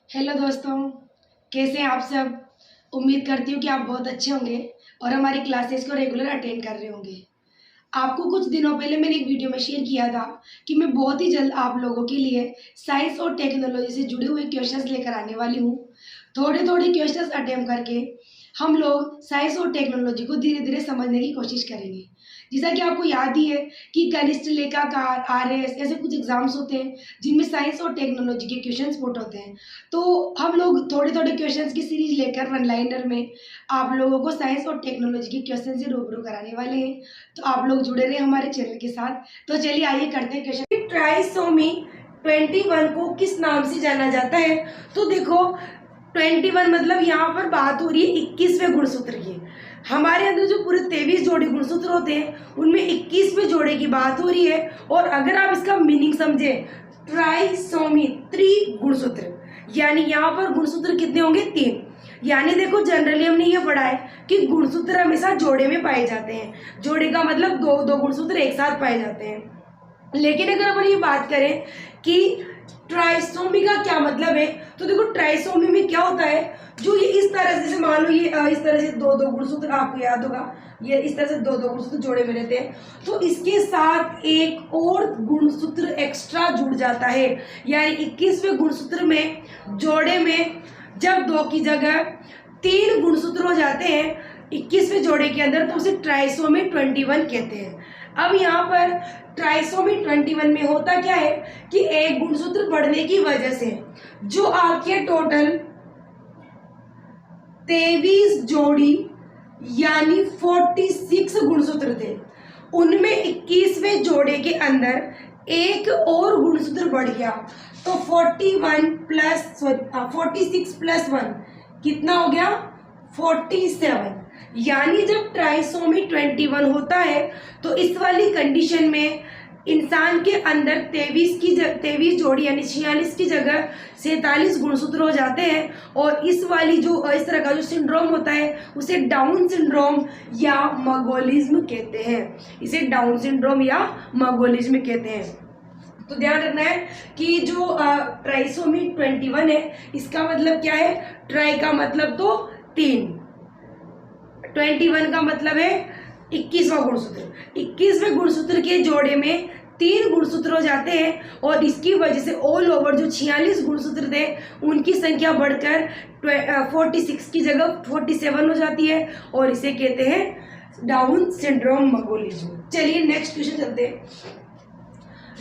Hello दोस्तों, कैसे हैं आप सब। उम्मीद करती हूँ कि आप बहुत अच्छे होंगे और हमारी क्लासेस को रेगुलर अटेंड कर रहे होंगे। आपको कुछ दिनों पहले मैंने एक वीडियो में शेयर किया था कि मैं बहुत ही जल्द आप लोगों के लिए साइंस और टेक्नोलॉजी से जुड़े हुए क्वेश्चंस लेकर आने वाली हूँ। थोड़े थोड़े क्वेश्चंस अटेम्प्ट करके हम लोग साइंस और टेक्नोलॉजी को धीरे धीरे समझने की कोशिश करेंगे। जैसा कि आपको याद ही है कि कनिष्ठ लेखाकार, आरएस ऐसे कुछ एग्जाम्स होते हैं जिनमें साइंस और टेक्नोलॉजी के क्वेश्चंस पुट होते हैं। तो हम लोग थोड़े थोड़े क्वेश्चंस की सीरीज लेकर वन लाइनर में आप लोगों को साइंस और टेक्नोलॉजी के क्वेश्चन से रूबरू कराने वाले हैं। तो आप लोग जुड़े रहे हमारे चैनल के साथ। तो चलिए आइए करते हैं क्वेश्चन। ट्राइसोमी 21 को किस नाम से जाना जाता है? तो देखो 21 मतलब यहाँ पर बात हो रही है 21वें गुणसूत्र की। हमारे अंदर जो पूरे 23 जोड़े गुणसूत्र होते हैं उनमें 21वें जोड़े की बात हो रही है। और अगर आप इसका मीनिंग समझे, ट्राइसोमी गुणसूत्र, यानी यहाँ पर गुणसूत्र कितने होंगे? 3। यानी देखो जनरली हमने ये पढ़ा है कि गुणसूत्र हमेशा जोड़े में पाए जाते हैं। जोड़े का मतलब दो दो गुणसूत्र एक साथ पाए जाते हैं। लेकिन अगर अपन ये बात करें कि ट्राइसोमी का क्या मतलब है, तो देखो ट्राइसोमी में क्या होता है, जो ये इस तरह से, मान लो ये इस तरह से दो दो गुणसूत्र, आपको याद होगा ये इस तरह से दो दो गुणसूत्र जोड़े में रहते हैं, तो इसके साथ एक और गुणसूत्र एक्स्ट्रा जुड़ जाता है। यानी 21वें गुणसूत्र में जोड़े में जब 2 की जगह 3 गुणसूत्र हो जाते हैं 21वें जोड़े के अंदर, तो उसे ट्राइसोमी 21 कहते हैं। अब यहाँ पर ट्राइसोमी 21 में होता क्या है कि एक गुणसूत्र बढ़ने की वजह से जो आपके टोटल 23 जोड़ी यानी 46 गुणसूत्र थे, उनमें 21वें जोड़े के अंदर एक और गुणसूत्र बढ़ गया। तो 46 प्लस 1 कितना हो गया? 47। यानी जब ट्राइसोमी 21 होता है तो इस वाली कंडीशन में इंसान के अंदर 23 जोड़ी यानी 46 की जगह 47 गुणसूत्र हो जाते हैं। और इस वाली जो इस तरह का जो सिंड्रोम होता है उसे डाउन सिंड्रोम या मगोलिज्म कहते हैं। इसे डाउन सिंड्रोम या मगोलिज्म कहते हैं। तो ध्यान रखना है कि जो ट्राइसोमी 21 है इसका मतलब क्या है? ट्राई का मतलब तो 3, 21 का मतलब है 21वां गुणसूत्र। 21वें गुणसूत्र के जोड़े में 3 गुणसूत्र हो जाते हैं और इसकी वजह से ऑल ओवर जो 46 गुणसूत्र थे उनकी संख्या बढ़कर 46 की जगह 47 हो जाती है और इसे कहते हैं डाउन सिंड्रोम मगोलिज्म। चलिए नेक्स्ट क्वेश्चन चलते हैं।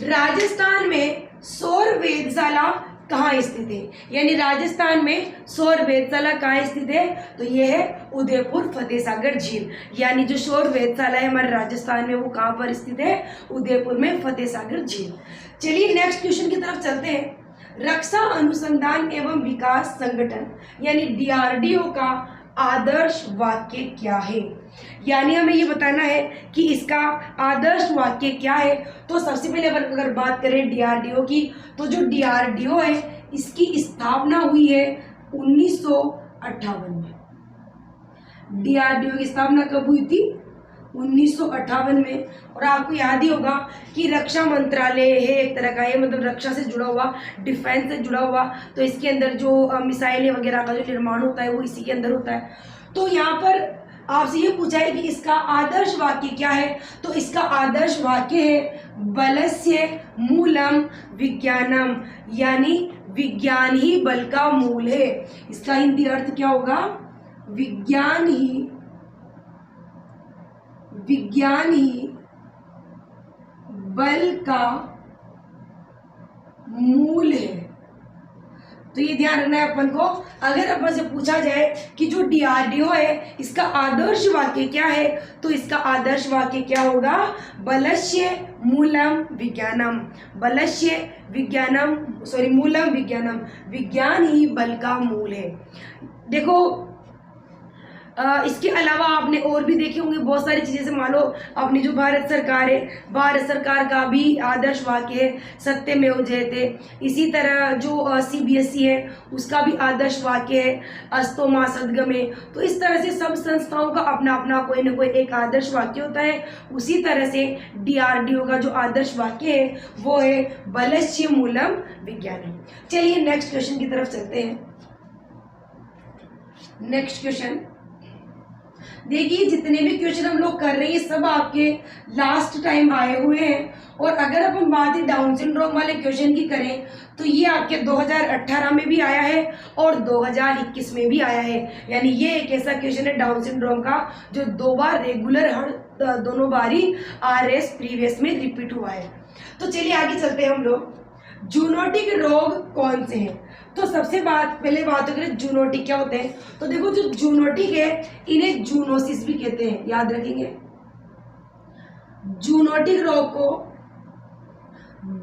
राजस्थान में सौर वेधशाला कहाँ स्थित है? यानी राजस्थान में सौर वेधशाला कहाँ स्थित है? तो ये है उदयपुर फतेह सागर झील। यानी जो सौर वेधशाला है हमारे राजस्थान में वो कहाँ पर स्थित है? उदयपुर में फतेह सागर झील। चलिए नेक्स्ट क्वेश्चन की तरफ चलते हैं। रक्षा अनुसंधान एवं विकास संगठन यानी डीआरडीओ का आदर्श वाक्य क्या है? यानी हमें ये बताना है कि इसका आदर्श वाक्य क्या है। तो सबसे पहले अगर बात करें डीआरडीओ की, तो जो डीआरडीओ है इसकी स्थापना हुई है 1958 में। डीआरडीओ की स्थापना कब हुई थी? 1958 में। और आपको याद ही होगा कि रक्षा मंत्रालय है एक तरह का, ये मतलब रक्षा से जुड़ा हुआ, डिफेंस से जुड़ा हुआ, तो इसके अंदर जो मिसाइलें वगैरह का जो निर्माण होता है वो इसी के अंदर होता है। तो यहाँ पर आपसे ये पूछा है कि इसका आदर्श वाक्य क्या है? तो इसका आदर्श वाक्य है बलस्य मूलम विज्ञानम, यानी विज्ञान ही बल का मूल है। इसका हिंदी अर्थ क्या होगा? विज्ञान ही बल का मूल है। तो ये ध्यान रखना है अपन को। अगर अपन से पूछा जाए कि जो डीआरडीओ है इसका आदर्श वाक्य क्या है, तो इसका आदर्श वाक्य क्या होगा? बलस्य मूलम विज्ञानम, मूलम विज्ञानम, विज्ञान ही बल का मूल है। देखो इसके अलावा आपने और भी देखे होंगे बहुत सारी चीज़ें, जैसे मान लो अपनी जो भारत सरकार है, भारत सरकार का भी आदर्श वाक्य है सत्यमेव जयते। इसी तरह जो CBSE है उसका भी आदर्श वाक्य है अस्तो मा सद्गमे। तो इस तरह से सब संस्थाओं का अपना अपना कोई ना कोई एक आदर्श वाक्य होता है। उसी तरह से DRDO का जो आदर्श वाक्य है वो है बलस्य मूलम विज्ञानम। चलिए नेक्स्ट क्वेश्चन की तरफ चलते हैं। नेक्स्ट क्वेश्चन देखिए, जितने भी क्वेश्चन हम लोग कर रहे हैं सब आपके लास्ट टाइम आए हुए हैं। और अगर अपन बात ही डाउन सिंड्रोम वाले क्वेश्चन की करें तो ये आपके 2018 में भी आया है और 2021 में भी आया है। यानी ये एक ऐसा क्वेश्चन है डाउन सिंड्रोम का जो 2 बार रेगुलर हर दोनों बारी RS प्रीवियस में रिपीट हुआ है। तो चलिए आगे चलते हैं हम लोग। जूनोटिक रोग कौन से हैं? तो सबसे पहले बात करें जूनोटिक क्या होते हैं। तो देखो जो जूनोटिक है इन्हें जूनोसिस भी कहते हैं, याद रखेंगे। जूनोटिक रोग को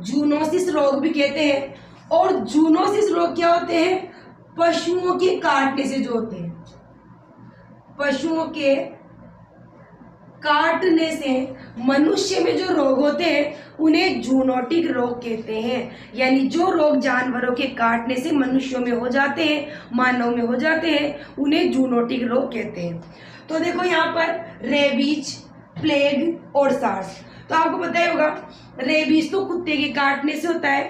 जूनोसिस रोग भी कहते हैं। और जूनोसिस रोग क्या होते हैं? पशुओं के काटने से जो होते हैं, पशुओं के काटने से मनुष्य में जो रोग होते हैं उन्हें जूनोटिक रोग कहते हैं। यानी जो रोग जानवरों के काटने से मनुष्यों में हो जाते हैं, मानव में हो जाते हैं, उन्हें जूनोटिक रोग कहते हैं। तो देखो यहाँ पर रेबीज, प्लेग और सार्स। तो आपको पता ही होगा रेबीज तो कुत्ते के काटने से होता है,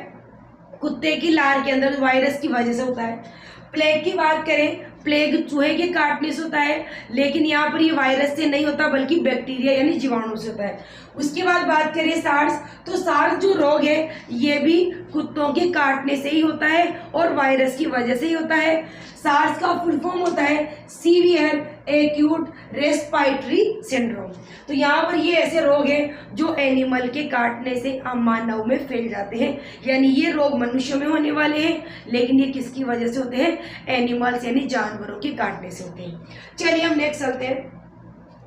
कुत्ते की लार के अंदर वायरस की वजह से होता है। प्लेग की बात करें, प्लेग चूहे के काटने से होता है, लेकिन यहाँ पर ये वायरस से नहीं होता बल्कि बैक्टीरिया यानी जीवाणु से होता है। उसके बाद बात करें सार्स, तो सार्स जो रोग है ये भी कुत्तों के काटने से ही होता है और वायरस की वजह से ही होता है। सार्स का फुल फॉर्म होता है सीवियर एक्यूट रेस्पिरेटरी सिंड्रोम। तो यहाँ पर ये ऐसे रोग हैं जो एनिमल के काटने से मानव में फैल जाते हैं। यानी ये रोग मनुष्यों में होने वाले हैं, लेकिन ये किसकी वजह से होते हैं? एनिमल्स यानी जानवरों के काटने से होते हैं। चलिए हम नेक्स्ट चलते हैं।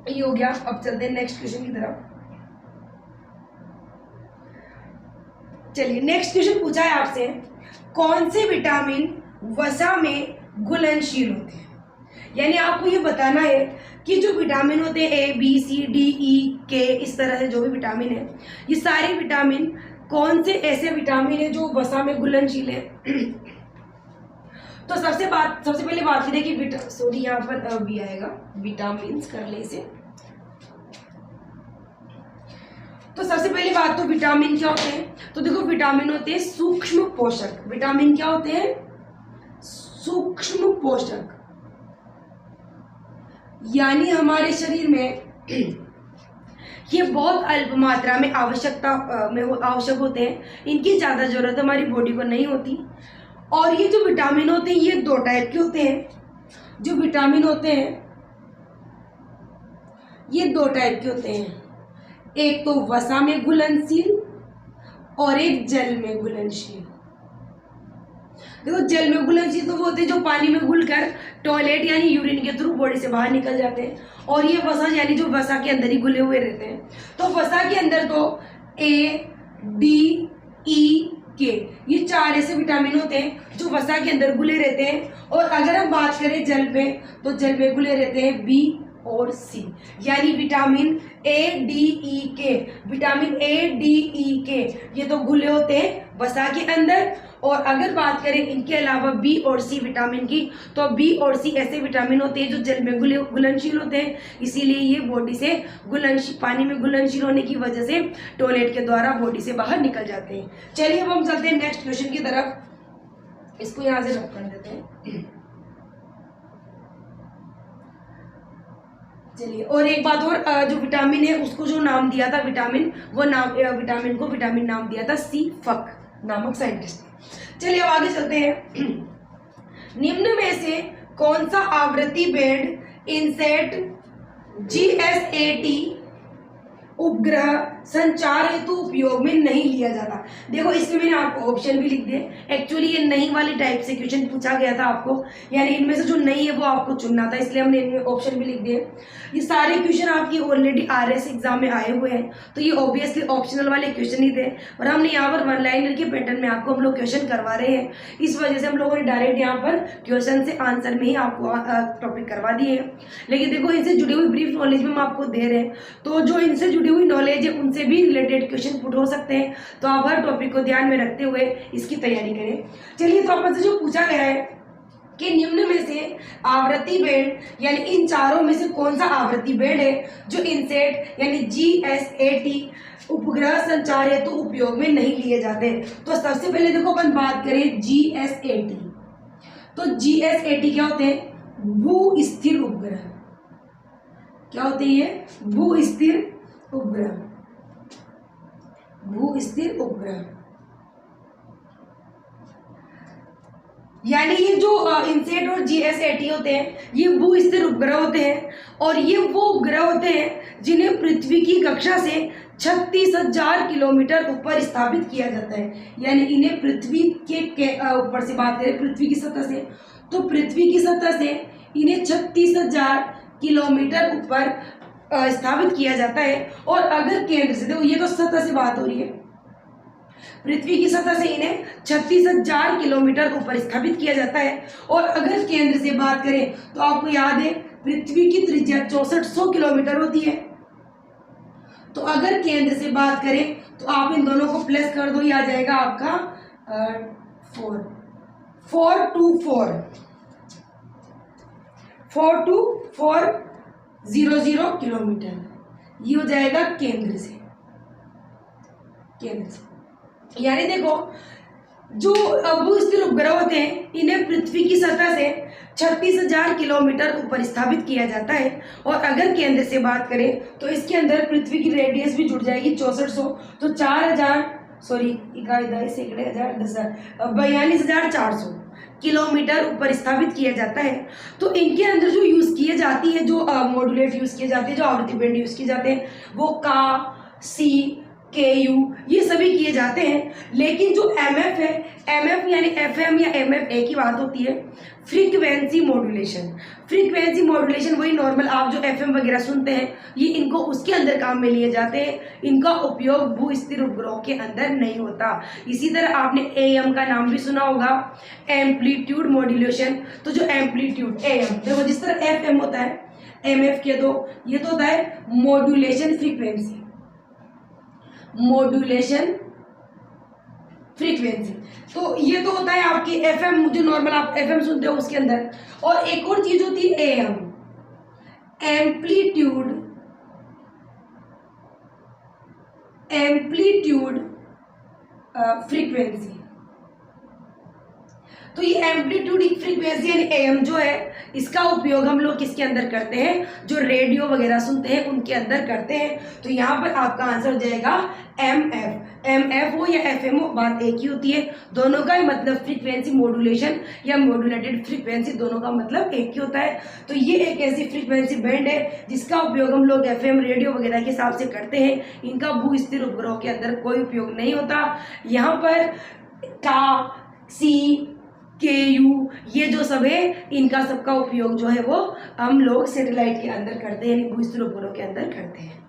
ये हो गया, अब चलते हैं नेक्स्ट क्वेश्चन की तरफ। चलिए नेक्स्ट क्वेश्चन पूछा है आपसे, कौन से विटामिन वसा में घुलनशील होते हैं? यानी आपको ये बताना है कि जो विटामिन होते हैं A, B, C, D, E, K, इस तरह से जो भी विटामिन है, ये सारे विटामिन कौन से ऐसे विटामिन है जो वसा में घुलनशील है। तो सबसे पहले बात करें कि सॉरी यहाँ पर भी आएगा, विटामिन कर ले इसे। तो सबसे पहली बात तो विटामिन क्या होते हैं? तो देखो विटामिन होते हैं सूक्ष्म पोषक। विटामिन क्या होते हैं? सूक्ष्म पोषक। यानी हमारे शरीर में ये बहुत अल्प मात्रा में आवश्यक होते हैं, इनकी ज्यादा जरूरत हमारी बॉडी को नहीं होती। और ये जो विटामिन होते हैं ये 2 टाइप के होते हैं। जो विटामिन होते हैं ये 2 टाइप के होते हैं, एक तो वसा में घुलनशील और एक जल में घुलनशील। देखो जल में घुलनशील तो वो होते हैं जो पानी में घुलकर टॉयलेट यानी यूरिन के थ्रू बॉडी से बाहर निकल जाते हैं, और ये वसा यानी जो वसा के अंदर ही घुले हुए रहते हैं। तो वसा के अंदर तो A, D, E, K ये 4 ऐसे विटामिन होते हैं जो वसा के अंदर घुले रहते हैं। और अगर हम बात करें जल में, तो जल में घुले रहते हैं B और C। यानी vitamin A, D, E, K, vitamin A, D, E, K ये तो घुले होते हैं वसा के अंदर। और अगर बात करें इनके अलावा B और C विटामिन की, तो B और C ऐसे विटामिन होते हैं जो जल में घुलनशील होते हैं, इसीलिए ये बॉडी से पानी में घुलनशील होने की वजह से टॉयलेट के द्वारा बॉडी से बाहर निकल जाते हैं। चलिए अब हम चलते हैं नेक्स्ट क्वेश्चन की तरफ। इसको यहाँ से रख कर देते हैं। चलिए, और एक बात और, जो विटामिन है उसको जो नाम दिया था विटामिन को विटामिन नाम दिया था सी फक नामक साइंटिस्ट ने। चलिए अब आगे चलते हैं। निम्न में से कौन सा आवृत्ति बैंड इनसेट GSAT उपग्रह संचार हेतु उपयोग में नहीं लिया जाता। देखो इसमें मैंने आपको ऑप्शन भी लिख दिए। एक्चुअली ये नहीं वाली टाइप से क्वेश्चन पूछा गया था आपको, यानी इनमें से जो नहीं है वो आपको चुनना था, इसलिए हमने इनमें ऑप्शन भी लिख दिए। ये सारे क्वेश्चन आपकी ऑलरेडी आरएस एग्जाम में आए हुए हैं, तो ये ऑब्वियसली ऑप्शनल वाले क्वेश्चन ही थे, और हमने यहाँ पर वन लाइनर के पैटर्न में आपको हम लोग क्वेश्चन करवा रहे हैं। इस वजह से हम लोगों ने डायरेक्ट यहाँ पर क्वेश्चन से आंसर में ही आपको टॉपिक करवा दिए हैं। लेकिन देखो इनसे जुड़ी हुई ब्रीफ नॉलेज में हम आपको दे रहे हैं, तो जो इनसे जुड़ी हुई नॉलेज है उनसे भी रिलेटेड क्वेश्चन पुट हो सकते हैं, तो आप हर टॉपिक को ध्यान में रखते हुए इसकी तैयारी करें। चलिए, तो आपसे जो पूछा गया है कि निम्न में से आवृत्ति बैंड यानी इन चारों में से कौन सा आवृत्ति बैंड है जो इनसेट यानी GSAT उपग्रह संचार हेतु उपयोग में नहीं लिए जाते। तो सबसे पहले देखो अपन बात करें GSAT, तो GSAT क्या होते हैं? भू स्थिर उपग्रह। क्या होते हैं ये? भू स्थिर उपग्रह। भू स्थिर उपग्रह यानी ये जो इनसेट और GSAT होते हैं ये भू स्थिर उपग्रह होते हैं, और ये वो उपग्रह होते हैं जिन्हें पृथ्वी की कक्षा से 36,000 किलोमीटर ऊपर स्थापित किया जाता है। यानी इन्हें पृथ्वी के ऊपर से बात करें, पृथ्वी की सतह से, तो पृथ्वी की सतह से इन्हें 36,000 किलोमीटर ऊपर स्थापित किया जाता है। और अगर केंद्र से, देखो ये तो सतह से बात हो रही है, पृथ्वी की सतह से इन्हें 36,000 किलोमीटर ऊपर स्थापित किया जाता है। और अगर केंद्र से बात करें तो आपको याद है पृथ्वी की त्रिज्या 6400 किलोमीटर होती है। तो अगर केंद्र से बात करें तो आप इन दोनों को प्लस कर दो, ये आ जाएगा आपका 42400 किलोमीटर, ये हो जाएगा केंद्र से। यानी देखो जो भू स्थिर उपग्रह होते हैं इन्हें पृथ्वी की सतह से 36,000 किलोमीटर ऊपर स्थापित किया जाता है। और अगर केंद्र से बात करें तो इसके अंदर पृथ्वी की रेडियस भी जुड़ जाएगी 6400, तो 42,400 किलोमीटर ऊपर स्थापित किया जाता है। तो इनके अंदर जो यूज किए जाती है, जो मॉड्यूलेट यूज किए जाते हैं, जो आवृत्ति बैंड यूज किए जाते हैं, वो का, सी, KU ये सभी किए जाते हैं। लेकिन जो MF है, MF यानी FM या MF एक ही बात होती है, फ्रीक्वेंसी मॉड्यूलेशन। फ्रीक्वेंसी मॉड्यूलेशन वही नॉर्मल आप जो FM वगैरह सुनते हैं, ये इनको उसके अंदर काम में लिए जाते हैं। इनका उपयोग भू स्थिर उपग्रहों के अंदर नहीं होता। इसी तरह आपने AM का नाम भी सुना होगा, एम्पलीट्यूड मॉड्यूलेशन। तो जो एम्पलीट्यूड AM, देखो जिस तरह FM होता है, MF के दो, ये तो होता है मॉड्यूलेशन फ्रीक्वेंसी, मॉड्यूलेशन फ्रीक्वेंसी। तो ये तो होता है आपकी FM, जो नॉर्मल आप FM सुनते हो उसके अंदर। और एक और चीज होती है AM, एम्पलीट्यूड फ्रीक्वेंसी। तो ये एम्पलीट्यूड फ्रीक्वेंसी यानी AM जो है, इसका उपयोग हम लोग किसके अंदर करते हैं? जो रेडियो वगैरह सुनते हैं उनके अंदर करते हैं। तो यहाँ पर आपका आंसर हो जाएगा MF हो या FM हो, बात एक ही होती है। दोनों का मतलब फ्रीक्वेंसी मॉड्यूलेशन या मॉड्यूलेटेड फ्रीक्वेंसी, दोनों का मतलब एक ही होता है। तो ये एक ऐसी फ्रीक्वेंसी बैंड है जिसका उपयोग हम लोग FM रेडियो वगैरह के हिसाब से करते हैं। इनका भू स्थिर उपग्रहों के अंदर कोई उपयोग नहीं होता। यहाँ पर का, सी, KU ये जो सब है, इनका सबका उपयोग जो है वो हम लोग सैटेलाइट के अंदर करते हैं, यानी भू स्थिर उपग्रहों के अंदर करते हैं।